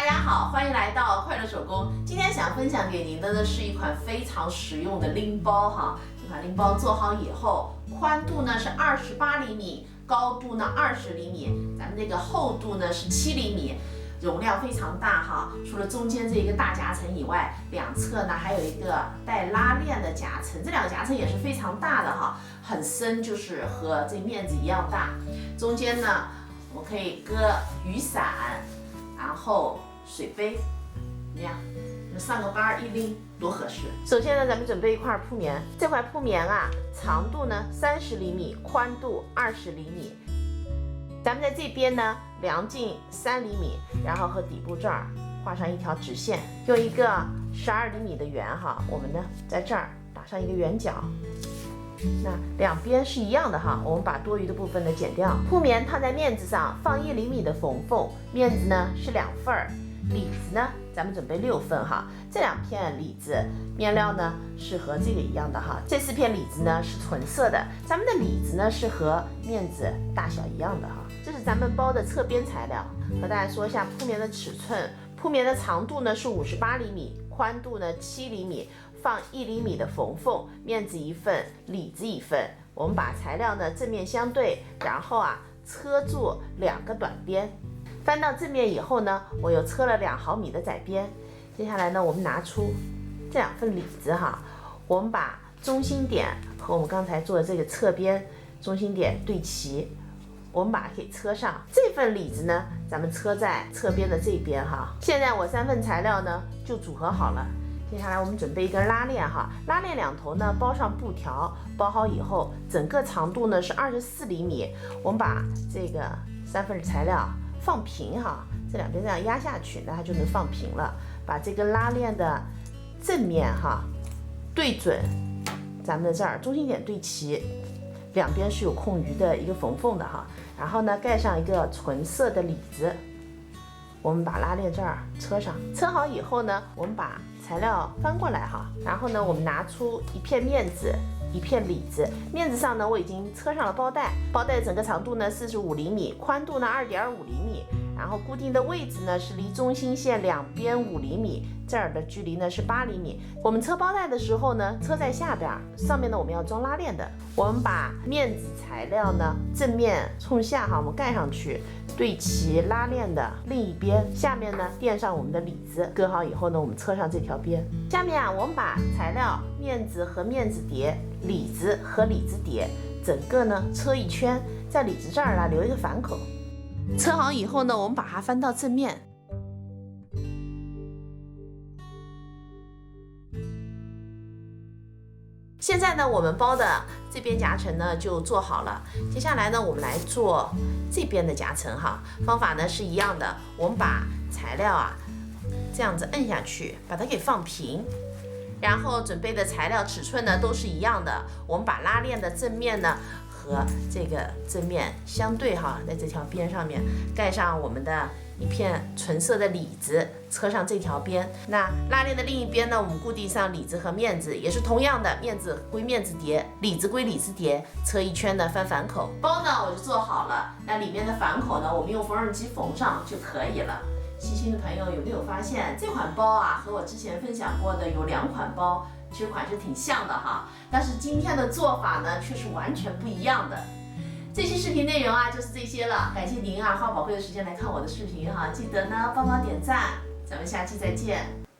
家好，欢迎来到快乐手工。今天想分享给您的呢是一款非常实用的拎包哈。这款拎包做好以后，宽度呢是28厘米，高度呢20厘米，咱们这个厚度呢是7厘米。容量非常大哈，除了中间这一个大夹层以外，两侧呢还有一个带拉链的夹层，这两个夹层也是非常大的哈，很深，就是和这面子一样大。中间呢，我可以搁雨伞，然后水杯，怎么样？上个班一拎多合适。首先呢，咱们准备一块铺棉，这块铺棉啊，长度呢30厘米，宽度20厘米。咱们在这边呢量进3厘米，然后和底部这儿画上一条直线，用一个12厘米的圆哈，我们呢在这儿打上一个圆角。那两边是一样的哈，我们把多余的部分呢剪掉。铺棉烫在面子上，放1厘米的缝缝，面子呢是2份儿，里子呢咱们准备6份哈。这2片里子面料呢是和这个一样的哈，这4片里子呢是纯色的，咱们的里子呢是和面子大小一样的哈。这是咱们包的侧边材料，和大家说一下铺棉的尺寸。铺棉的长度呢是58厘米，宽度呢7厘米，放1厘米的缝缝，面子1份，里子1份。我们把材料呢正面相对，然后车住2个短边。翻到正面以后呢，我又车了2毫米的窄边。接下来呢，我们拿出这2份里子哈，我们把中心点和我们刚才做的这个侧边中心点对齐。我们把它给车上，这份里子呢，咱们车在侧边的这边哈。现在我3份材料呢就组合好了。接下来我们准备一根拉链哈，拉链两头呢包上布条，包好以后，整个长度呢是24厘米。我们把这个3份材料放平哈，这两边这样压下去，那它就能放平了。把这根拉链的正面哈对准咱们的这儿，中心点对齐。两边是有空余的一个缝缝的哈，然后呢盖上一个纯色的里子，我们把拉链这儿车上，车好以后呢，我们把材料翻过来哈，然后呢我们拿出一片面子，一片里子，面子上呢我已经车上了包带，包带整个长度呢45厘米，宽度呢2.5厘米，然后固定的位置呢是离中心线两边5厘米，这儿的距离呢是8厘米。我们车包带的时候呢，车在下边，上面呢我们要装拉链的。我们把面子材料呢正面冲下哈，我们盖上去，对齐拉链的另一边，下面呢垫上我们的里子，搁好以后呢，我们车上这条边。下面我们把材料面子和面子叠，里子和里子叠，整个呢车一圈，在里子这儿留一个反口。车好以后呢，我们把它翻到正面。现在呢，我们包的这边夹层呢就做好了。接下来呢，我们来做这边的夹层哈。方法呢是一样的，我们把材料这样子摁下去，把它给放平。然后准备的材料尺寸呢都是一样的。我们把拉链的正面呢和这个正面相对哈，在这条边上面盖上我们的一片纯色的里子，车上这条边。那拉链的另一边呢，我们固定上里子和面子，也是同样的，面子归面子叠，里子归里子叠，车一圈的翻反口。包呢我就做好了，那里面的反口呢，我们用缝纫机缝上就可以了。细心的朋友有没有发现这款包和我之前分享过的有2款包，其实款式挺像的哈，但是今天的做法呢却是完全不一样的。这期视频内容就是这些了，感谢您花宝贵的时间来看我的视频哈，记得呢帮忙点赞，咱们下期再见。